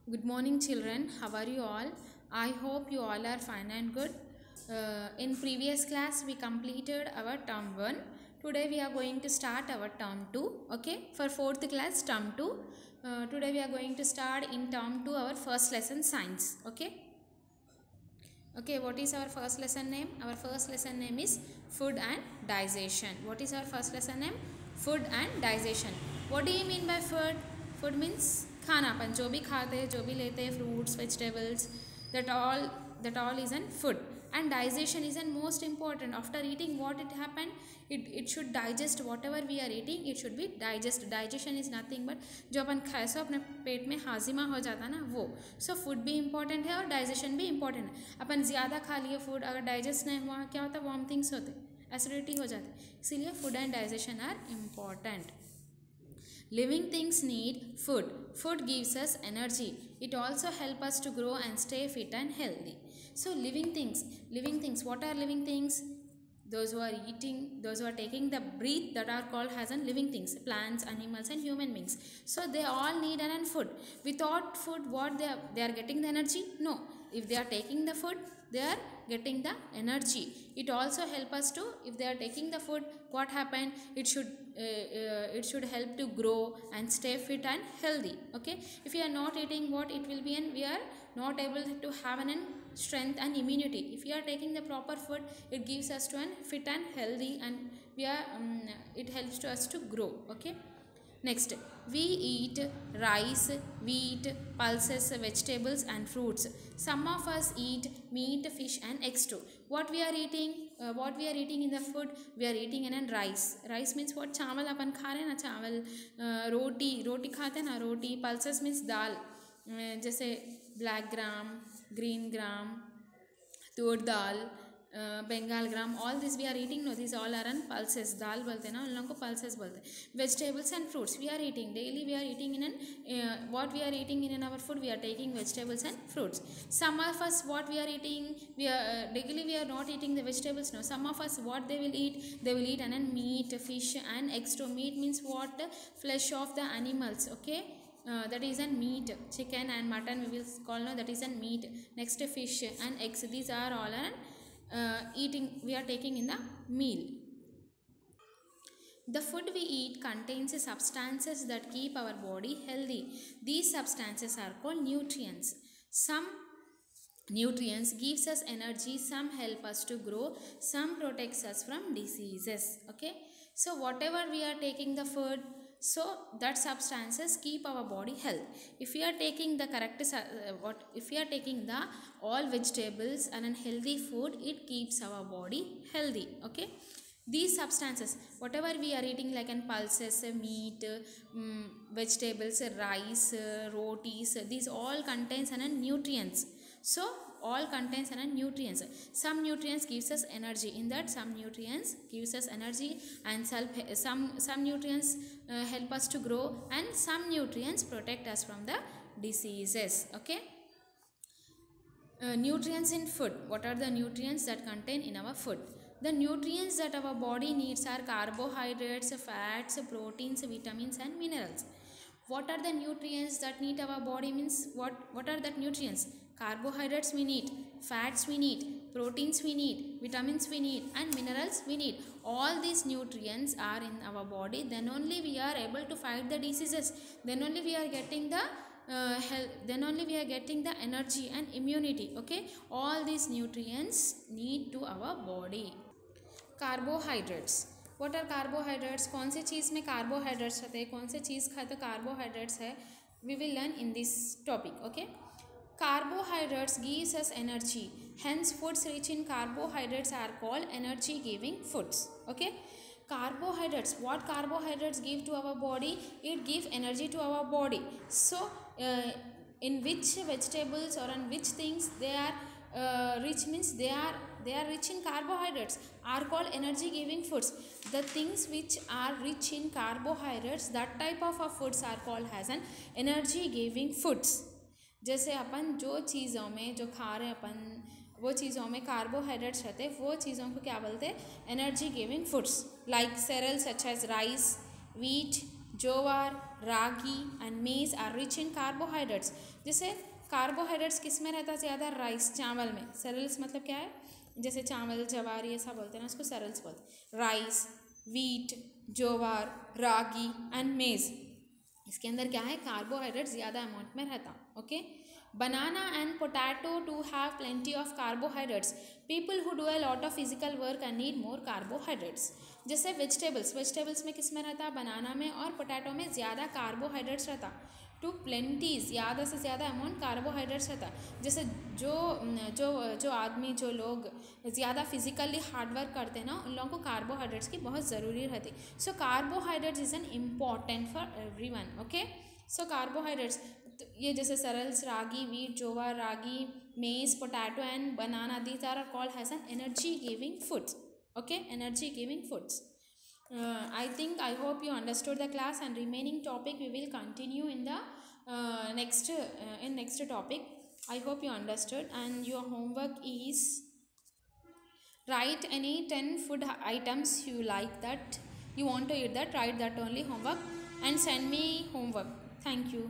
Good morning, children. How are you all? I hope you all are fine and good. In previous class, we completed our term 1. Today, we are going to start our term 2. Okay, for 4th class, term 2. Today, we are going to start in term 2 our first lesson, science. Okay, what is our first lesson name? Our first lesson name is food and digestion. What is our first lesson name? Food and digestion. What do you mean by food? Food means खाना. अपन जो भी खाते हैं, जो भी लेते हैं, fruits, vegetables, that all is an food. And digestion is an most important. After eating, what it happened? It should digest whatever we are eating. It should be digest. Digestion is nothing but जो अपन खाए सो अपने पेट में हाजिमा हो जाता ना वो. So food भी important है और digestion भी important है. अपन ज़्यादा खा लिए food, अगर digest नहीं हुआ क्या होता? Vomitings होते, acidity हो जाती. इसीलिए food and digestion are important. Living things need food. Food gives us energy. It also helps us to grow and stay fit and healthy. So living things, what are living things? Those who are eating, those who are taking the breath, that are called as living things, plants, animals and human beings. So they all need an food. Without food, what they are getting the energy? No. If they are taking the food, they are getting the energy. It also help us to, if they are taking the food, what happened? It should help to grow and stay fit and healthy. Okay, if we are not eating, what it will be, and we are not able to have an strength and immunity. If we are taking the proper food, it gives us to an fit and healthy, and we are it helps to us to grow. Okay, next, we eat rice, wheat, pulses, vegetables and fruits. Some of us eat meat, fish and eggs too. What we are eating? What we are eating in the food? We are eating in rice. Rice means what? चावल अपन खा रहे हैं ना, चावल. रोटी खाते हैं ना, रोटी. Pulses means दाल, जैसे black gram, green gram, तुअर दाल, Bengal gram. All this we are eating. No, these all are on pulses. दाल बोलते हैं ना, उन लोगों को pulses बोलते हैं. Vegetables and fruits we are eating daily. We are eating what we are eating in our food. We are taking vegetables and fruits. Some of us, what we are eating, we are daily we are not eating the vegetables. No, some of us, what they will eat? They will eat meat, fish and eggs too. Meat means what? Flesh of the animals. Okay. That is meat. Chicken and mutton we will call, no, that is meat. Next, fish and eggs. These are all eating, we are taking in the meal. The food we eat contains substances that keep our body healthy. These substances are called nutrients. Some nutrients gives us energy, some help us to grow, some protects us from diseases. Okay, so whatever we are taking the food, so that substances keep our body health. If we are taking the correct if we are taking the all vegetables and healthy food, it keeps our body healthy. Okay, these substances, whatever we are eating, like pulses, meat, vegetables, rice, rotis, these all contains nutrients. So all contains nutrients. Some nutrients gives us energy. In that, some nutrients gives us energy, and some nutrients help us to grow, and some nutrients protect us from the diseases. Okay. Nutrients in food. What are the nutrients that contain in our food? The nutrients that our body needs are carbohydrates, fats, proteins, vitamins and minerals. What are the nutrients that need our body? Means what are that nutrients? Carbohydrates we need, fats we need, proteins we need, vitamins we need and minerals we need. All these nutrients are in our body, then only we are able to fight the diseases, then only we are getting the health, then only we are getting the energy and immunity. Okay, all these nutrients need to our body. Carbohydrates. What are carbohydrates? कौन से चीज़ में carbohydrates रहते हैं, कौन से चीज़ खाए तो carbohydrates है, we will learn in this topic. Okay, carbohydrates gives us energy, hence foods rich in carbohydrates are called energy giving foods. Okay, carbohydrates, what carbohydrates give to our body? It gives energy to our body. So in which vegetables or in which things they are rich, means they are rich in carbohydrates, are called energy giving foods. The things which are rich in carbohydrates, that type of foods are called as an energy giving foods. जैसे अपन जो चीज़ों में जो खा रहे अपन, वो चीज़ों में कार्बोहाइड्रेट्स रहते हैं, वो चीज़ों को क्या बोलते हैं? Energy giving foods. Like cereals such as rice, wheat, jowar, ragi and maize are rich in carbohydrates. जैसे कार्बोहाइड्रेट्स किस में रहता है ज़्यादा? राइस, चावल में। सेरेल्स मतलब क्या है? जैसे चावल, जवार, ये सब बोलते हैं ना, उसको सेरेल्स बोलते हैं। Rice, wheat, jowar, ragi and मेज, इसके अंदर क्या है? कार्बोहाइड्रेट ज़्यादा अमाउंट में रहता। Okay. Banana and potato to have plenty of carbohydrates. People who do a lot of physical work and need more carbohydrates. जैसे वेजिटेबल्स में किस में रहता? बनाना में और पोटैटो में ज़्यादा कार्बोहाइड्रेट्स रहता। टू प्लेंटी, ज़्यादा से ज़्यादा अमाउंट कार्बोहाइड्रेट्स रहता। जैसे जो जो जो आदमी, जो लोग ज़्यादा फिजिकली हार्डवर्क करते हैं ना, उन लोगों को कार्बोहाइड्रेट्स की बहुत ज़रूरी रहती। So carbohydrates is an important for everyone. Okay. So carbohydrates, ये जैसे cereals, ragi, wheat, jowar, ragi, maize, potato and banana, these are called as an energy giving foods. Okay, energy giving foods. I hope you understood the class, and remaining topic we will continue in the next topic. I hope you understood, and your homework is write any 10 food items you like, that you want to eat, that write that only homework and send me homework. Thank you.